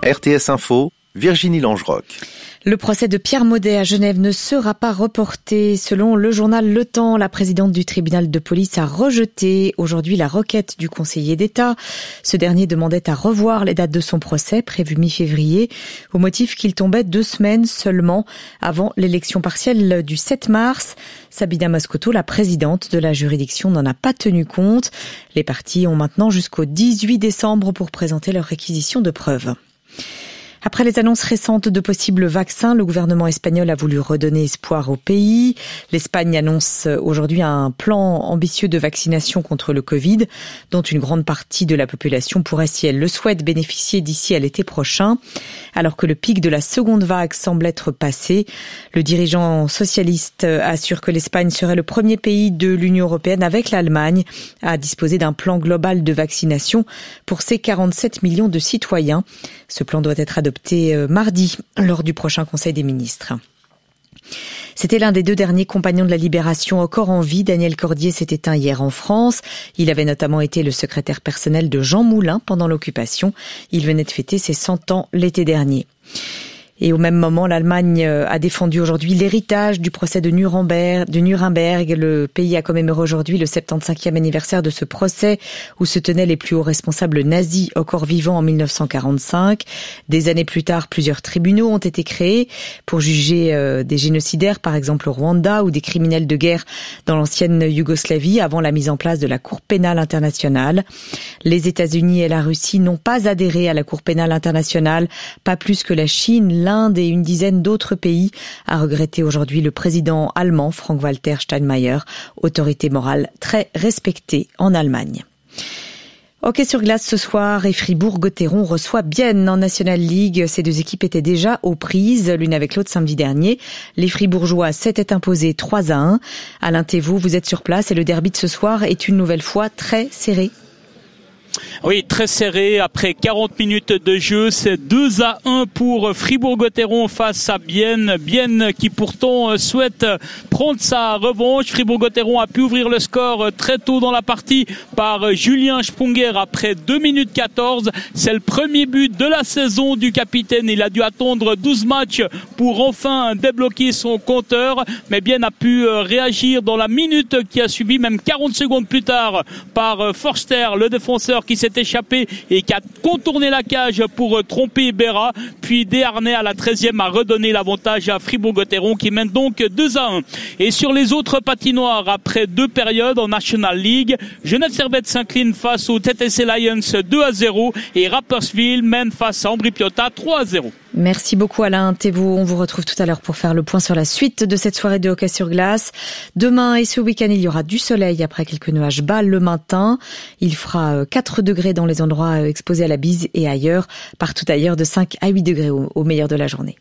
RTS Info, Virginie Langeroc. Le procès de Pierre Maudet à Genève ne sera pas reporté. Selon le journal Le Temps, la présidente du tribunal de police a rejeté aujourd'hui la requête du conseiller d'État. Ce dernier demandait à revoir les dates de son procès, prévu mi-février, au motif qu'il tombait 2 semaines seulement avant l'élection partielle du 7 mars. Sabina Mascotto, la présidente de la juridiction, n'en a pas tenu compte. Les parties ont maintenant jusqu'au 18 décembre pour présenter leur réquisition de preuves. Après les annonces récentes de possibles vaccins, le gouvernement espagnol a voulu redonner espoir au pays. L'Espagne annonce aujourd'hui un plan ambitieux de vaccination contre le Covid, dont une grande partie de la population pourrait, si elle le souhaite, bénéficier d'ici à l'été prochain. Alors que le pic de la seconde vague semble être passé, le dirigeant socialiste assure que l'Espagne serait le premier pays de l'Union européenne avec l'Allemagne à disposer d'un plan global de vaccination pour ses 47 millions de citoyens. Ce plan doit être adopté mardi lors du prochain Conseil des ministres. C'était l'un des 2 derniers compagnons de la Libération encore en vie. Daniel Cordier s'est éteint hier en France. Il avait notamment été le secrétaire personnel de Jean Moulin pendant l'occupation. Il venait de fêter ses 100 ans l'été dernier. Et au même moment, l'Allemagne a défendu aujourd'hui l'héritage du procès de Nuremberg. Le pays a commémoré aujourd'hui le 75e anniversaire de ce procès où se tenaient les plus hauts responsables nazis encore vivants en 1945. Des années plus tard, plusieurs tribunaux ont été créés pour juger des génocidaires, par exemple au Rwanda, ou des criminels de guerre dans l'ancienne Yougoslavie avant la mise en place de la Cour pénale internationale. Les États-Unis et la Russie n'ont pas adhéré à la Cour pénale internationale, pas plus que la Chine, l'Inde et une dizaine d'autres pays, a regretté aujourd'hui le président allemand Frank-Walter Steinmeier, autorité morale très respectée en Allemagne. Hockey sur glace ce soir et Fribourg-Gotteron reçoit Bienne en National League. Ces 2 équipes étaient déjà aux prises, l'une avec l'autre samedi dernier. Les Fribourgeois s'étaient imposés 3-1. Alain Thévoux, vous êtes sur place et le derby de ce soir est une nouvelle fois très serré. Oui, très serré. Après 40 minutes de jeu, c'est 2-1 pour Fribourg-Gotteron face à Bienne. Bienne qui pourtant souhaite prendre sa revanche. Fribourg-Gotteron a pu ouvrir le score très tôt dans la partie par Julien Sprunger après 2 minutes 14. C'est le premier but de la saison du capitaine. Il a dû attendre 12 matchs pour enfin débloquer son compteur. Mais Bienne a pu réagir dans la minute qui a suivi, même 40 secondes plus tard, par Forster, le défenseur qui s'est échappé et qui a contourné la cage pour tromper Béra. Puis Desharnais à la 13e a redonné l'avantage à Fribourg-Gotteron qui mène donc 2-1. Et sur les autres patinoires, après 2 périodes en National League, Genève Servette s'incline face aux TTC Lions 2-0 et Rapperswil mène face à Ambri Piotta 3-0. Merci beaucoup Alain Thévoux. On vous retrouve tout à l'heure pour faire le point sur la suite de cette soirée de hockey sur glace. Demain et ce week-end, il y aura du soleil après quelques nuages bas le matin. Il fera 4 degrés dans les endroits exposés à la bise et ailleurs, partout ailleurs de 5 à 8 degrés au meilleur de la journée.